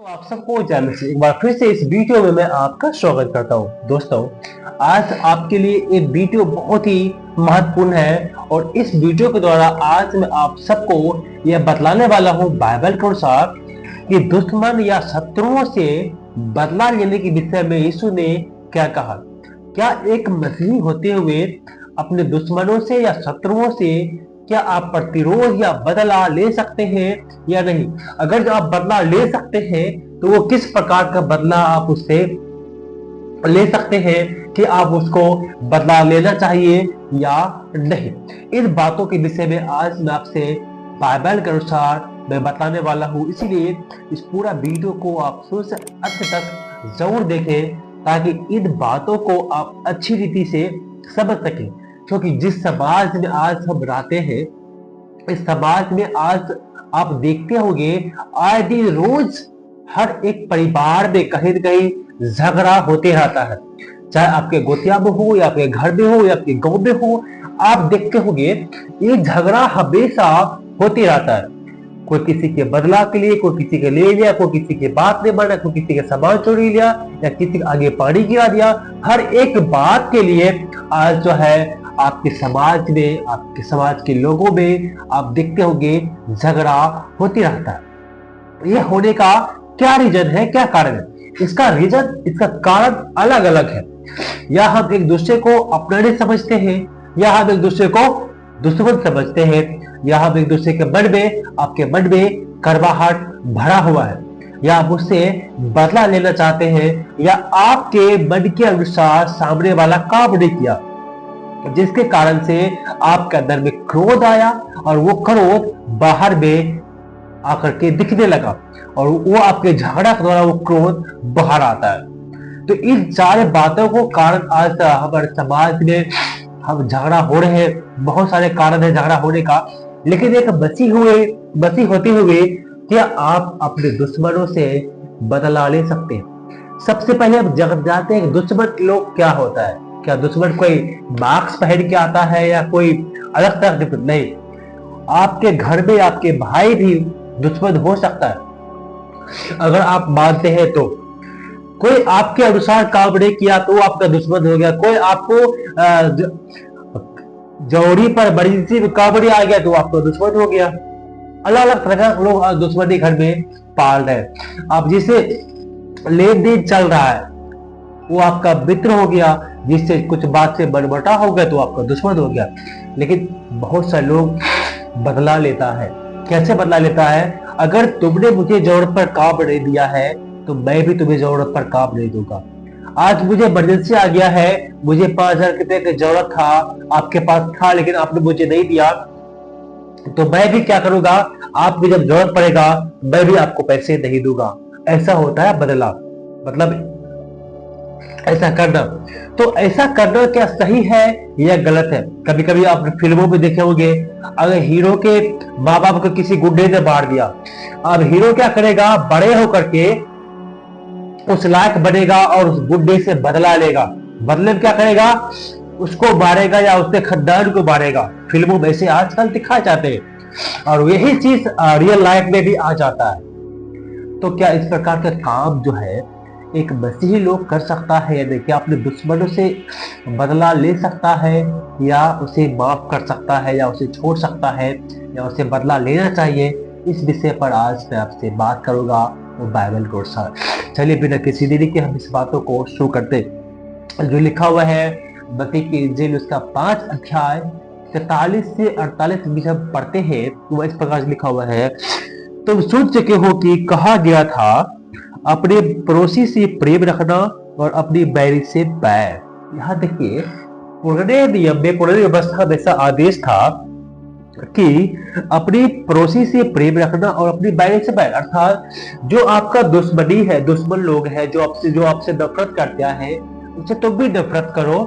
तो आप सबको चैनल से एक बार फिर से इस वीडियो में मैं आपका स्वागत करता हूं। दोस्तों, आज आपके लिए एक वीडियो बहुत ही महत्वपूर्ण है और इस वीडियो के द्वारा आज मैं आप सबको यह बतलाने वाला हूं बाइबल के अनुसार कि दुश्मन या शत्रुओं से बदला लेने के विषय में यीशु ने क्या कहा। क्या एक मसीही होते हुए अपने दुश्मनों से या शत्रुओं से क्या आप प्रतिरोध या बदला ले सकते हैं या नहीं? अगर जो आप बदला ले सकते हैं तो वो किस प्रकार का बदला आप उससे ले सकते हैं कि आप उसको बदला लेना चाहिए या नहीं? इन बातों के विषय में आज मैं आपसे बाइबल के अनुसार मैं बताने वाला हूँ, इसीलिए इस पूरा वीडियो को आप शुरू से अंत तक जरूर देखें ताकि इन बातों को आप अच्छी रीति से समझ सकें। क्योंकि जिस समाज में आज हम रहते हैं, इस समाज में आज आप देखते होंगे आए दिन रोज हर एक परिवार में कहीं न कहीं झगड़ा होते रहता है। चाहे आपके गोतिया में हो या आपके घर में हो या आपके गांव में हो, आप देखते होंगे ये झगड़ा हमेशा होते रहता है। कोई किसी के बदला के लिए, कोई किसी के ले लिया, कोई किसी की बात नहीं माना, कोई किसी के सामान चोरी लिया या किसी के आगे पानी गिरा दिया। हर एक बात के लिए आज जो है आपके समाज में, आपके समाज के लोगों में आप देखते होंगे झगड़ा होती रहता है। ये होने का क्या रीजन है, क्या कारण है? इसका रीजन, इसका कारण अलग अलग है। या हम एक दूसरे को अपनाने समझते हैं, या हम एक दूसरे को दुश्मन समझते हैं, या हम एक दूसरे के मन में, आपके मन में कड़वाहट भरा हुआ है, या आप उससे बदला लेना चाहते हैं, या आपके मन के अनुसार सामने वाला काम नहीं किया जिसके कारण से आपके अंदर में क्रोध आया और वो क्रोध बाहर में आकर के दिखने लगा और वो आपके झगड़ा के द्वारा वो क्रोध बाहर आता है। तो इन सारे बातों को कारण आज हमारे समाज में हम झगड़ा हो रहे हैं। बहुत सारे कारण है झगड़ा होने का, लेकिन एक बसी होते हुए क्या आप अपने दुश्मनों से बदला ले सकते हैं? सबसे पहले हम जानते हैं दुश्मन लोग क्या होता है। क्या दुश्मन कोई मास्क पहन के आता है या कोई अलग तरह के? नहीं, आपके घर में आपके भाई भी दुश्मन हो सकता है अगर आप मानते हैं तो। कोई आपके अनुसार काम नहीं किया तो वो आपका दुश्मन हो गया। कोई आपको जौहरी पर बड़ी काबड़ी आ गया तो आपका दुश्मन हो गया। अलग अलग तरह का लोग दुश्मनी घर में पाल रहे हैं। आप जिसे लेन देन चल रहा है वो आपका मित्र हो गया, जिससे कुछ बात से बनबटा हो गया तो आपका दुश्मन हो गया। लेकिन बहुत सारे लोग बदला लेता है। कैसे बदला लेता है? अगर तुमने मुझे जरूरत पर काम नहीं दिया है तो मैं भी तुम्हें जरूरत पर काम नहीं दूंगा। आज मुझे इमरजेंसी आ गया है, मुझे 5,000 रुपए की जरूरत था, आपके पास था लेकिन आपने मुझे नहीं दिया, तो मैं भी क्या करूंगा, आपको जब जरूरत पड़ेगा मैं भी आपको पैसे नहीं दूंगा। ऐसा होता है बदला, मतलब ऐसा करना। तो ऐसा करना क्या सही है या गलत है? कभी कभी आप फिल्मों में देखे होंगे, अगर हीरो के माँ बाप को किसी गुंडे ने मार दिया, अब हीरो क्या करेगा, बड़े होकर के उस लायक बनेगा और उस गुंडे से बदला लेगा। बदले में क्या करेगा, उसको मारेगा या उसके खानदान को मारेगा। फिल्मों में से आजकल दिखाए जाते हैं और यही चीज रियल लाइफ में भी आ जाता है। तो क्या इस प्रकार का काम जो है एक मसीही लोग कर सकता है या नहीं? क्या अपने दुश्मनों से बदला ले सकता है या उसे माफ कर सकता है या उसे छोड़ सकता है या उसे बदला लेना चाहिए? इस विषय पर आज मैं आपसे बात करूंगा वो बाइबल के अनुसार। चलिए बिना किसी देरी के हम इस बातों को शुरू करते। जो लिखा हुआ है मत्ती की इंजील उसका 5 अध्याय 43 से 48 में हम पढ़ते हैं तो इस प्रकार लिखा हुआ है, तुम सुन चुके हो कि कहा गया था अपने पड़ोसी से प्रेम रखना और अपनी बैरी से बैर। यहाँ देखिए पुराने नियम में, पुरानी व्यवस्था में ऐसा आदेश था कि अपनी पड़ोसी से प्रेम रखना और अपनी बैरी से बैर, अर्थात जो आपका दुश्मनी है, दुश्मन लोग है जो आपसे नफरत करते हैं उससे तुम भी नफरत करो,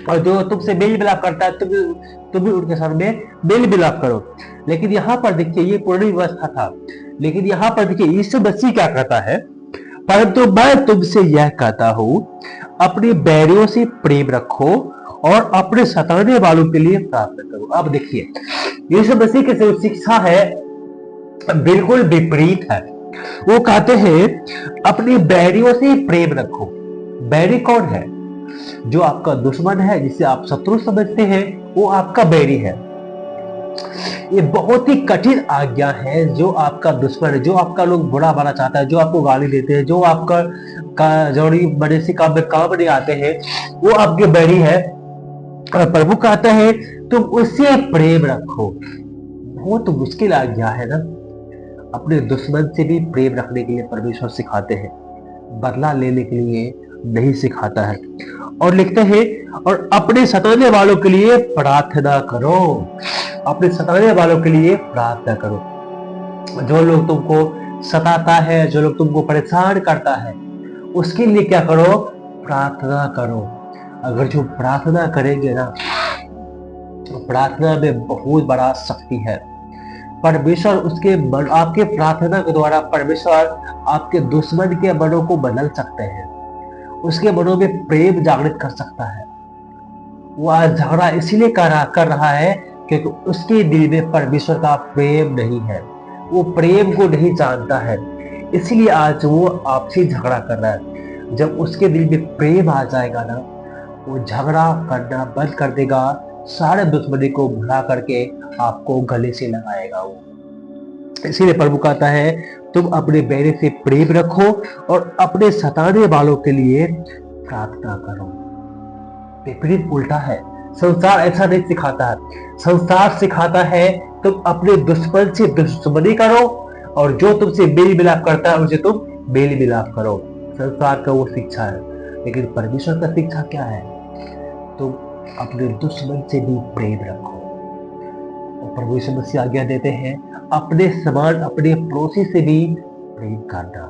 और जो तुमसे मेल मिलाप करता है तुम भी उनके साथ में मेल मिलाप करो। लेकिन यहाँ पर देखिए ये पुरानी व्यवस्था था, लेकिन यहाँ पर देखिए यीशु मसीह क्या कहता है, परंतु मैं तुमसे यह कहता हूं अपनी बैरियों से प्रेम रखो और अपने सताने वालों के लिए प्रार्थना करो। अब देखिए यीशु मसीह की जो शिक्षा है बिल्कुल विपरीत है। वो कहते हैं अपनी बैरियों से प्रेम रखो। बैरी कौन है? जो आपका दुश्मन है, जिसे आप शत्रु समझते हैं, वो आपका बैरी है। ये बहुत ही कठिन आज्ञा है। जो आपका दुश्मन है, जो आपका लोग बुरा भला चाहता है, जो आपको गाली देते हैं, जो आपका जोड़ी बड़े से काम में काम नहीं आते हैं, वो आपके बैरी है। और प्रभु कहता है तुम उससे प्रेम रखो। बहुत मुश्किल आज्ञा है ना। अपने दुश्मन से भी प्रेम रखने के लिए परमेश्वर सिखाते हैं, बदला लेने के लिए नहीं सिखाता है। और लिखते हैं और अपने सताने वालों के लिए प्रार्थना करो। अपने सताने वालों के लिए प्रार्थना करो। जो लोग तुमको सताता है, जो लोग तुमको परेशान करता है, उसके लिए क्या करो? प्रार्थना करो। अगर जो प्रार्थना करेंगे ना, तो प्रार्थना में बहुत बड़ा शक्ति है। परमेश्वर उसके आपके प्रार्थना के द्वारा परमेश्वर आपके दुश्मन के मनों को बदल सकते हैं। उसके मनों में प्रेम जागृत कर सकता है। वो आज झगड़ा इसीलिए कर रहा है क्योंकि उसके दिल में परमेश्वर का प्रेम नहीं है। वो प्रेम को नहीं जानता है, इसलिए आज वो आपसे झगड़ा कर रहा है। जब उसके दिल में प्रेम आ जाएगा ना, वो झगड़ा करना बंद कर देगा, सारे दुश्मनी को भुला करके आपको गले से लगाएगा वो। इसीलिए प्रभु कहता है तुम अपने बैरी से प्रेम रखो और अपने सताने वालों के लिए प्रार्थना करो। विपरीत उल्टा है। संसार ऐसा नहीं सिखाता है। संसार सिखाता है तुम अपने दुश्मन से दुश्मनी करो और जो तुमसे मेल मिलाप करता है उसे तुम मेल मिलाप करो। संसार का वो शिक्षा है। लेकिन परमेश्वर का शिक्षा क्या है? तुम अपने दुश्मन से भी प्रेम रखो। और प्रभु यीशु मसीह आज्ञा देते हैं अपने समान अपने पड़ोसी से भी प्रेम करना।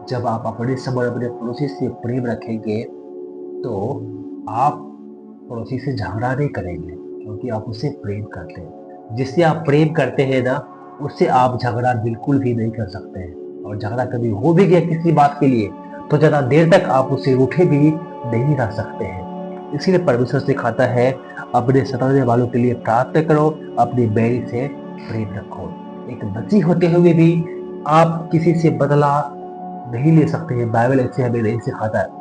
जब आप अपने समान अपने पड़ोसी से प्रेम रखेंगे तो आप पड़ोसी से झगड़ा नहीं करेंगे, क्योंकि आप उसे प्रेम करते हैं। जिससे आप प्रेम करते हैं ना, उससे आप झगड़ा बिल्कुल भी नहीं कर सकते हैं। और झगड़ा कभी हो भी गया किसी बात के लिए तो ज्यादा देर तक आप उसे रूठे भी नहीं रह सकते हैं। इसीलिए परमेश्वर सिखाता है अपने सताने वालों के लिए प्रार्थना करो, अपनी बैरी से प्रेम रखो। एक बच्ची होते हुए भी आप किसी से बदला नहीं ले सकते हैं। बाइबल ऐसे हमें नहीं सिखाता है।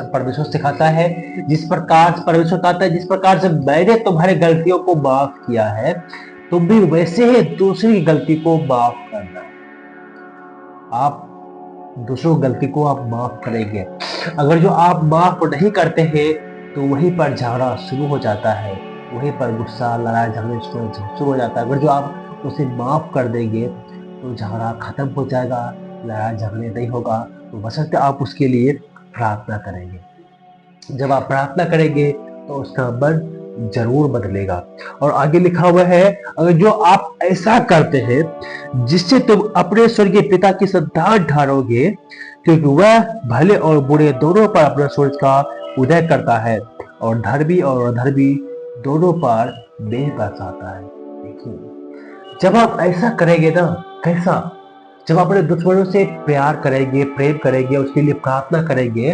परमेश्वर सिखाता है जिस प्रकार परमेश्वर कहता है जिस प्रकार से मैंने तुम्हारे गलतियों को माफ किया है, तुम भी वैसे ही दूसरी गलती को माफ करना। आप दूसरों गलती को आप माफ करेंगे। अगर जो आप माफ नहीं करते हैं तो वहीं पर झगड़ा शुरू हो जाता है, वहीं पर गुस्सा लड़ाई झगड़े शुरू हो जाता है। अगर जो आप उसे माफ कर देंगे तो झगड़ा खत्म हो जाएगा, लड़ाई झगड़े नहीं होगा। तो बशर्ते आप उसके लिए प्रार्थना करेंगे। जब आप प्रार्थना करेंगे तो उसका मन जरूर बदलेगा। और आगे लिखा हुआ है अगर जो आप ऐसा करते हैं जिससे तुम अपने स्वर्गीय पिता की संतान ठहरोगे, क्योंकि वह भले और बुरे दोनों पर अपना सूरज का उदय करता है और धर्मी और अधर्मी दोनों पर मेघ बरसाता है। देखिए, जब आप ऐसा करेंगे ना, कैसा? जब अपने दुश्मनों से प्यार करेंगे, प्रेम करेंगे, उसके लिए प्रार्थना करेंगे,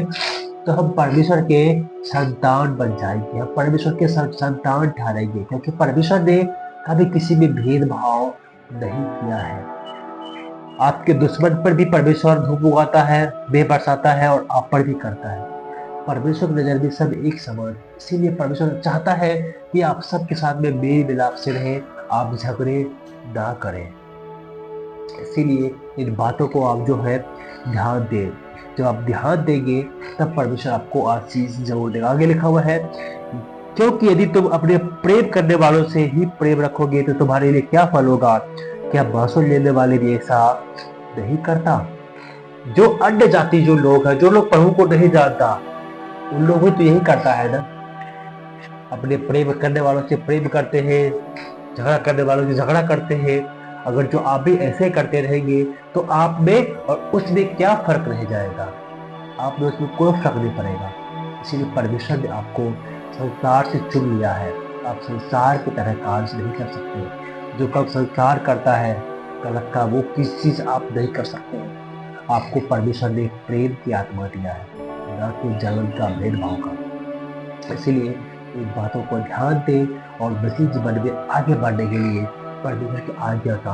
तो हम परमेश्वर के संतान बन जाएंगे। हम परमेश्वर के संतान ठहरेंगे, क्योंकि परमेश्वर ने कभी किसी में भेदभाव नहीं किया है। आपके दुश्मन पर भी परमेश्वर धूप उगाता है, मेघ बरसाता है और आप पर भी करता है। परमेश्वर की नजर में सब एक समान। इसीलिए परमेश्वर चाहता है कि आप सबके साथ में मेल मिलाप से रहें, आप झगड़े ना करें। इसीलिए इन बातों को आप जो है ध्यान दें। जब आप ध्यान देंगे तब परमेश्वर आपको आशीष जरूर देगा। आगे लिखा हुआ है क्योंकि यदि तुम अपने प्रेम करने वालों से ही प्रेम रखोगे तो तुम्हारे लिए क्या फल होगा? क्या मासूम लेने वाले भी ऐसा नहीं करता? जो अन्य जाति जो लोग हैं, जो लोग प्रभु को नहीं जानता, उन लोगों तो यही करता है ना। अपने प्रेम करने वालों से प्रेम करते हैं, झगड़ा करने वालों से झगड़ा करते हैं। अगर जो आप भी ऐसे करते रहेंगे तो आप में और उसमें क्या फर्क रह जाएगा? आप में उसमें कोई फर्क नहीं पड़ेगा। इसीलिए परमेश्वर ने आपको संसार से चुन लिया है। आप संसार की तरह कार्य नहीं कर सकते। जो काम संसार करता है गलत का, वो किस चीज आप नहीं कर सकते। आपको परमेश्वर ने प्रेम की आत्मा दिया है, न कि जलन का, भेदभाव का। इसीलिए इन बातों को ध्यान दें और मसीह जीवन में आगे बढ़ने के लिए परमेश्वर की आज्ञा का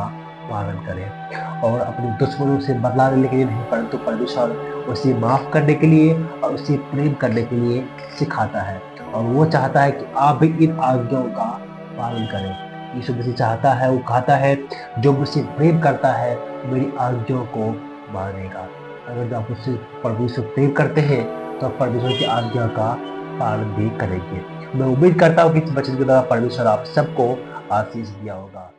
पालन करें। और अपने दुश्मनों से बदला लेने के लिए नहीं, परंतु परमेश्वर उसे माफ करने के लिए और उसे प्रेम करने के लिए सिखाता है। और वो चाहता है कि आप भी इन आज्ञाओं का पालन करें। यीशु मसीह चाहता है, वो कहता है, जो मुझसे प्रेम करता है मेरी आज्ञाओं को मानेगा। अगर आप उससे परमेश्वर प्रेम करते हैं तो आप परमेश्वर की आज्ञा का पालन भी करेंगे। मैं उम्मीद करता हूँ कि इस वचन के द्वारा परमेश्वर आप सबको आशीष दिया होगा।